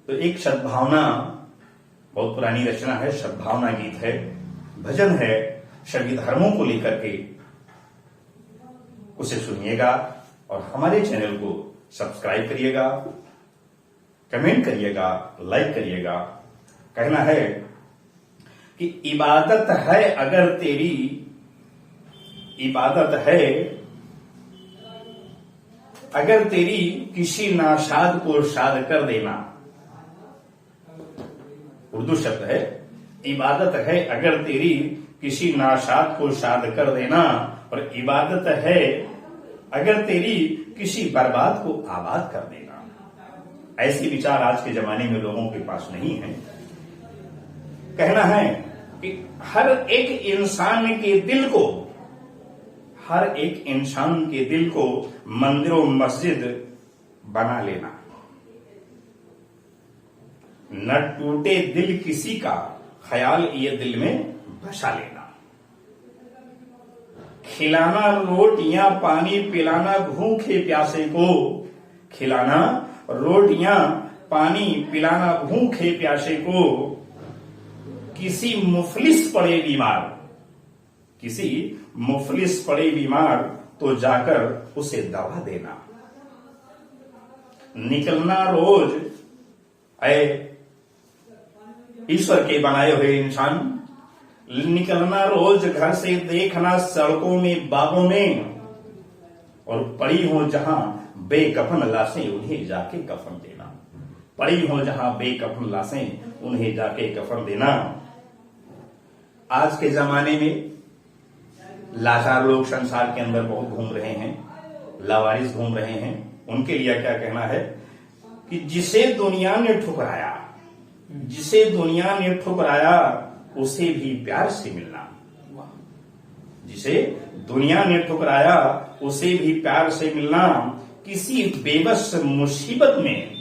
तो एक सद्भावना बहुत पुरानी रचना है, सद्भावना गीत है, भजन है, सभी धर्मों को लेकर के उसे सुनिएगा और हमारे चैनल को सब्सक्राइब करिएगा, कमेंट करिएगा, लाइक करिएगा। कहना है कि इबादत है अगर तेरी, इबादत है अगर तेरी किसी नाशाद को शाद कर देना। उर्दू शब्द है, इबादत है अगर तेरी किसी नाशाद को शाद कर देना, और इबादत है अगर तेरी किसी बर्बाद को आबाद कर देना। ऐसे विचार आज के जमाने में लोगों के पास नहीं है। कहना है कि हर एक इंसान के दिल को, हर एक इंसान के दिल को मंदिरों मस्जिद बना लेना। न टूटे दिल किसी का, ख्याल ये दिल में बसा लेना। खिलाना रोटियां पानी पिलाना भूखे प्यासे को, खिलाना रोटियां पानी पिलाना भूखे प्यासे को। किसी मुफलिस पड़े बीमार, किसी मुफलिस पड़े बीमार तो जाकर उसे दवा देना। निकलना रोज, ईश्वर के बनाए हुए इंसान, निकलना रोज घर से देखना सड़कों में बागों में, और पड़ी हो जहां बेकफन लाशें उन्हें जाके कफन देना। पड़ी हो जहां बेकफन लाशें उन्हें जाके कफन देना। आज के जमाने में लाचार लोग संसार के अंदर बहुत घूम रहे हैं, लावारिस घूम रहे हैं। उनके लिए क्या कहना है कि जिसे दुनिया ने ठुकराया, जिसे दुनिया ने ठुकराया उसे भी प्यार से मिलना। जिसे दुनिया ने ठुकराया उसे भी प्यार से मिलना। किसी बेबस मुसीबत में,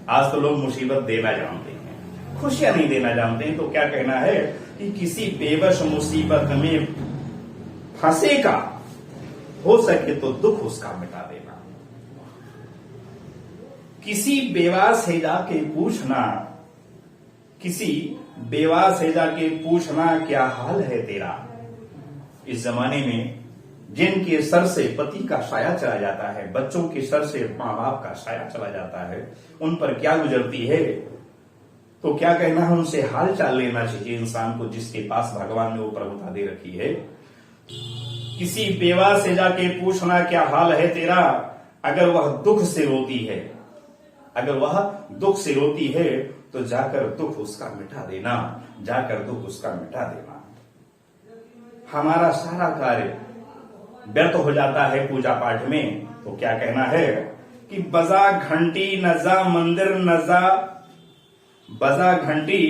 आज तो लोग मुसीबत देना जानते हैं, खुशियां नहीं देना जानते हैं, तो क्या कहना है कि किसी बेबस मुसीबत में फंसेगा, हो सके तो दुख उसका मिटा देना। किसी बेवा से जाके पूछना, किसी बेवा से जाके पूछना क्या हाल है तेरा। इस जमाने में जिनके सर से पति का साया चला जाता है, बच्चों के सर से मां बाप का साया चला जाता है, उन पर क्या गुजरती है, तो क्या कहना है, उनसे हाल चाल लेना चाहिए इंसान को, जिसके पास भगवान ने वो प्रभुता दे रखी है। किसी बेवा से जाके पूछना क्या हाल है तेरा, अगर वह दुख से रोती है, अगर वह दुख से रोती है तो जाकर दुख उसका मिटा देना, जाकर दुख उसका मिटा देना। हमारा सारा कार्य व्यर्थ हो जाता है पूजा पाठ में, तो क्या कहना है कि बजा घंटी नजा मंदिर, नजा बजा घंटी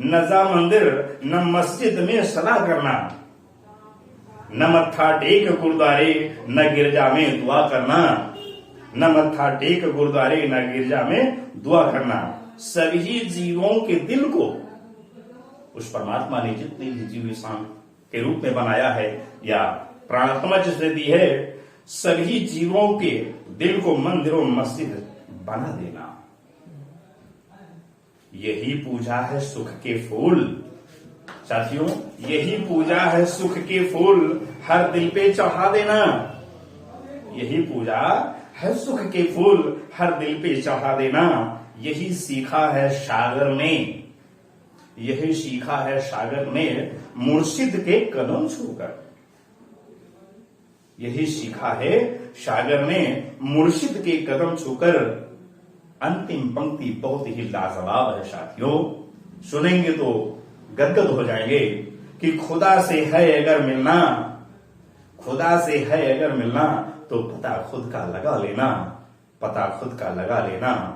नजा मंदिर, न मस्जिद में सला करना, न मत्था टेक गुरुद्वारे न गिरजा में दुआ करना, न मत्था टेक गुरुद्वारे न गिरजा में दुआ करना। सभी जीवों के दिल को उस परमात्मा ने जितने भी जीव इंसान के रूप में बनाया है या प्राणात्मा जिसने दी है, सभी जीवों के दिल को मंदिरों मस्जिद बना देना। यही पूजा है सुख के फूल। साथियों, यही पूजा है सुख के फूल, हर दिल पे चढ़ा देना। यही पूजा है सुख के फूल, हर दिल पे चढ़ा देना। यही सीखा है सागर ने, यही सीखा है सागर ने मुर्शिद के कदम छूकर। यही सीखा है सागर ने मुर्शिद के कदम छूकर। अंतिम पंक्ति बहुत ही लाजवाब है साथियों, सुनेंगे तो गदगद हो जाएंगे कि खुदा से है अगर मिलना, खुदा से है अगर मिलना तो पता खुद का लगा लेना, पता खुद का लगा लेना।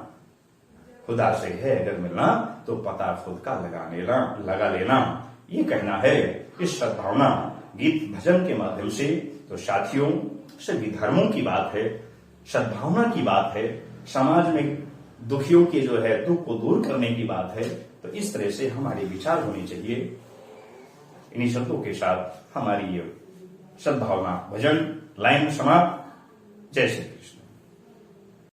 खुदा से है अगर मिलना तो पता खुद का लगा लेना। ये कहना है इस सद्भावना गीत भजन के माध्यम से। तो साथियों, सभी धर्मों की बात है, सद्भावना की बात है, समाज में दुखियों के जो है दुख को दूर करने की बात है। तो इस तरह से हमारे विचार होने चाहिए। इन्हीं शब्दों के साथ हमारी ये सद्भावना भजन लाइन समाप्त। जय श्री